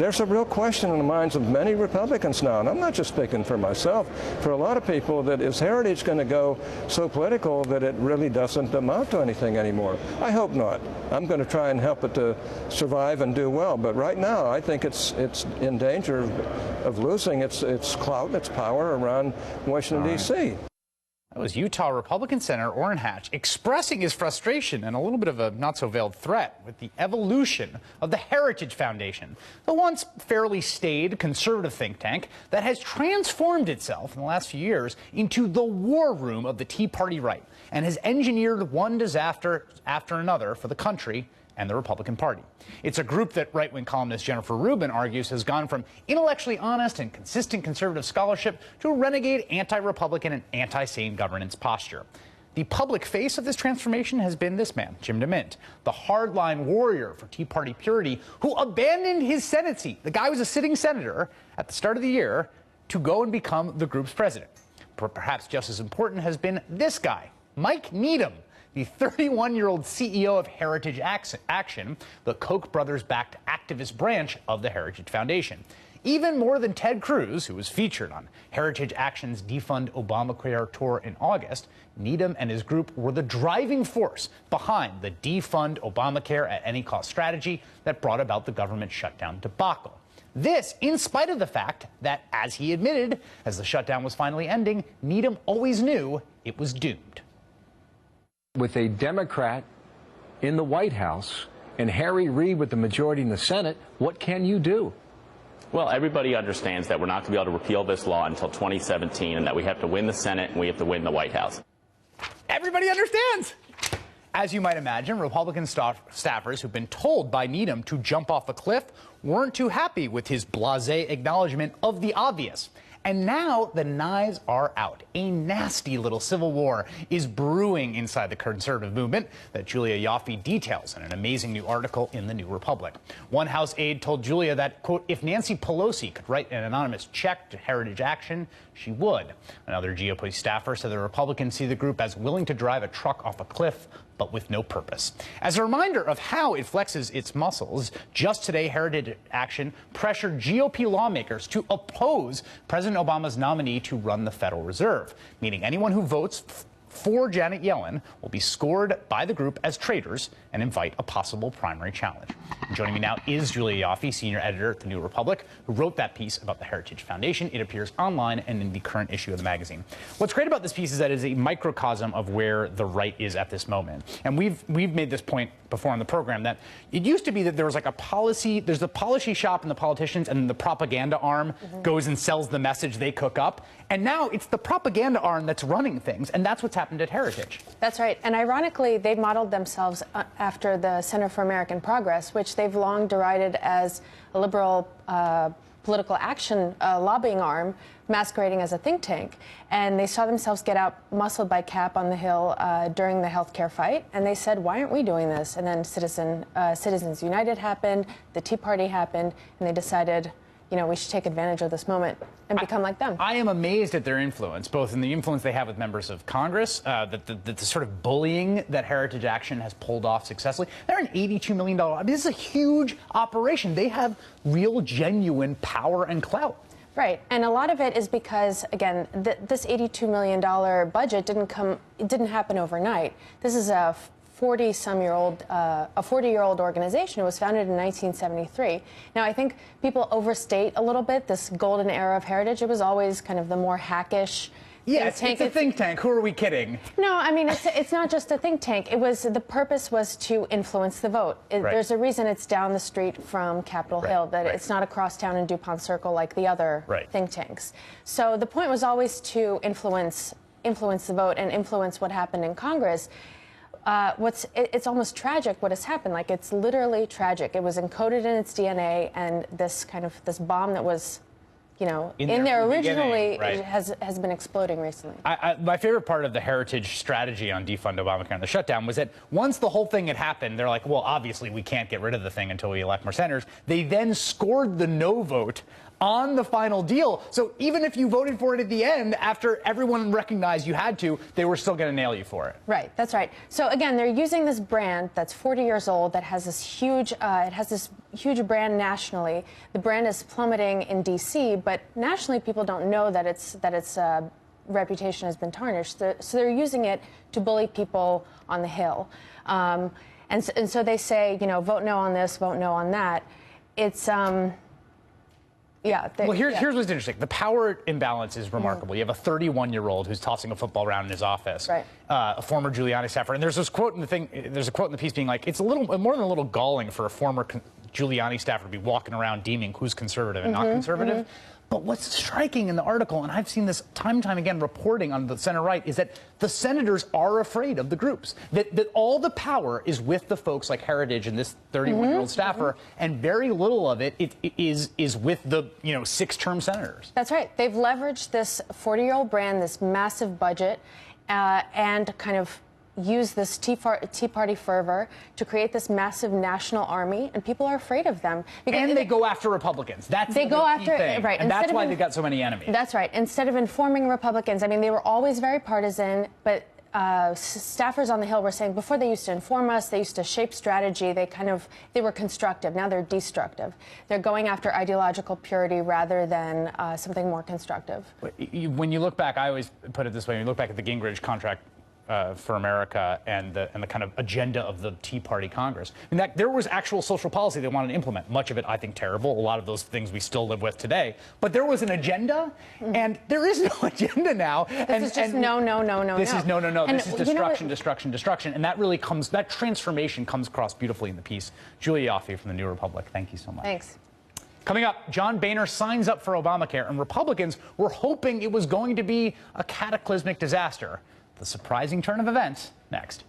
there's a real question in the minds of many Republicans now, and I'm not just speaking for myself, for a lot of people, that is Heritage going to go so political that it really doesn't amount to anything anymore? I hope not. I'm going to try and help it to survive and do well, but right now I think it's in danger of losing its clout and its power around Washington, D.C. That was Utah Republican Senator Orrin Hatch expressing his frustration and a little bit of a not-so-veiled threat with the evolution of the Heritage Foundation, the once fairly staid conservative think tank that has transformed itself in the last few years into the war room of the Tea Party right and has engineered one disaster after another for the country and the Republican Party. It's a group that right-wing columnist Jennifer Rubin argues has gone from intellectually honest and consistent conservative scholarship to a renegade anti-Republican and anti-sane governance posture. The public face of this transformation has been this man, Jim DeMint, the hardline warrior for Tea Party purity who abandoned his Senate seat. The guy was a sitting senator at the start of the year to go and become the group's president. Perhaps just as important has been this guy, Mike Needham, the 31-year-old CEO of Heritage Action, the Koch brothers-backed activist branch of the Heritage Foundation. Even more than Ted Cruz, who was featured on Heritage Action's Defund Obamacare tour in August, Needham and his group were the driving force behind the Defund Obamacare at Any Cost strategy that brought about the government shutdown debacle. This, in spite of the fact that, as he admitted, as the shutdown was finally ending, Needham always knew it was doomed. With a Democrat in the White House and Harry Reid with the majority in the Senate, what can you do? Well, everybody understands that we're not going to be able to repeal this law until 2017 and that we have to win the Senate and we have to win the White House. Everybody understands. As you might imagine, Republican staffers who've been told by Needham to jump off a cliff weren't too happy with his blasé acknowledgement of the obvious. And now the knives are out. A nasty little civil war is brewing inside the conservative movement that Julia Ioffe details in an amazing new article in the New Republic. One House aide told Julia that, quote, if Nancy Pelosi could write an anonymous check to Heritage Action, she would. Another GOP staffer said the Republicans see the group as willing to drive a truck off a cliff, but with no purpose. As a reminder of how it flexes its muscles, just today, Heritage Action pressured GOP lawmakers to oppose President Obama's nominee to run the Federal Reserve, meaning anyone who votes for Janet Yellen will be scored by the group as traitors and invite a possible primary challenge. And joining me now is Julia Ioffe, senior editor at The New Republic, who wrote that piece about the Heritage Foundation. It appears online and in the current issue of the magazine. What's great about this piece is that it is a microcosm of where the right is at this moment. And we've made this point before on the program that it used to be that there was like a policy, there's the policy shop and the politicians, and the propaganda arm goes and sells the message they cook up. And now it's the propaganda arm that's running things, and that's what's happened at Heritage. That's right. And ironically, they've modeled themselves after the Center for American Progress, which they've long derided as a liberal political action lobbying arm masquerading as a think tank. And they saw themselves get out-muscled by Cap on the Hill during the healthcare fight. And they said, why aren't we doing this? And then Citizens United happened, the Tea Party happened, and they decided, you know, we should take advantage of this moment and become like them. I am amazed at their influence, both in the influence they have with members of Congress, the sort of bullying that Heritage Action has pulled off successfully. They're an $82 million, I mean, this is a huge operation. They have real, genuine power and clout. Right, and a lot of it is because, again, this $82 million budget didn't happen overnight. This is a 40-year-old organization. It was founded in 1973. Now, I think people overstate a little bit this golden era of Heritage. It was always kind of the more hackish. Yeah, it's a think tank. Who are we kidding? No, I mean, it's not just a think tank. It was, the purpose was to influence the vote. Right. There's a reason it's down the street from Capitol Hill, that it's not across town in DuPont Circle like the other think tanks. So the point was always to influence the vote and influence what happened in Congress. It's almost tragic what has happened. Like, it's literally tragic. It was encoded in its DNA, and this bomb that was, you know, in there originally has been exploding recently. My favorite part of the Heritage strategy on defund Obamacare and the shutdown was that once the whole thing had happened, they're like, well, obviously we can't get rid of the thing until we elect more senators. They then scored the no vote on the final deal. So even if you voted for it at the end, after everyone recognized you had to, they were still going to nail you for it. Right, that's right. So again, they're using this brand that's 40 years old, that has this huge, it has this huge brand nationally. The brand is plummeting in D.C., but nationally, people don't know that its reputation has been tarnished. So they're using it to bully people on the Hill. And so they say, you know, vote no on this, vote no on that. It's, yeah. Well, here's what's interesting. The power imbalance is remarkable. You have a 31-year-old who's tossing a football around in his office, right. A former Giuliani staffer. And there's this quote in the thing. There's a quote in the piece being like, it's a little more than a little galling for a former Giuliani staffer to be walking around deeming who's conservative and not conservative. But what's striking in the article, and I've seen this time and time again reporting on the center right, is that the senators are afraid of the groups. That all the power is with the folks like Heritage and this 31-year-old staffer, and very little of it is with the 6-term senators. That's right. They've leveraged this 40-year-old brand, this massive budget, and kind of use this Tea Party fervor to create this massive national army, and people are afraid of them. And they go after Republicans. That's they go after thing. Right, and that's why they've got so many enemies. That's right. Instead of informing Republicans, I mean, they were always very partisan, but staffers on the Hill were saying before they used to inform us, they used to shape strategy. They were constructive. Now they're destructive. They're going after ideological purity rather than something more constructive. When you look back, I always put it this way: when you look back at the Gingrich contract for America and the kind of agenda of the Tea Party Congress, and that there was actual social policy they wanted to implement. Much of it, I think, terrible. A lot of those things we still live with today. But there was an agenda, and there is no agenda now. This is just no. This is no. And this is destruction. And that really comes, that transformation comes across beautifully in the piece. Julia Ioffe from the New Republic, thank you so much. Thanks. Coming up, John Boehner signs up for Obamacare, and Republicans were hoping it was going to be a cataclysmic disaster. The surprising turn of events next.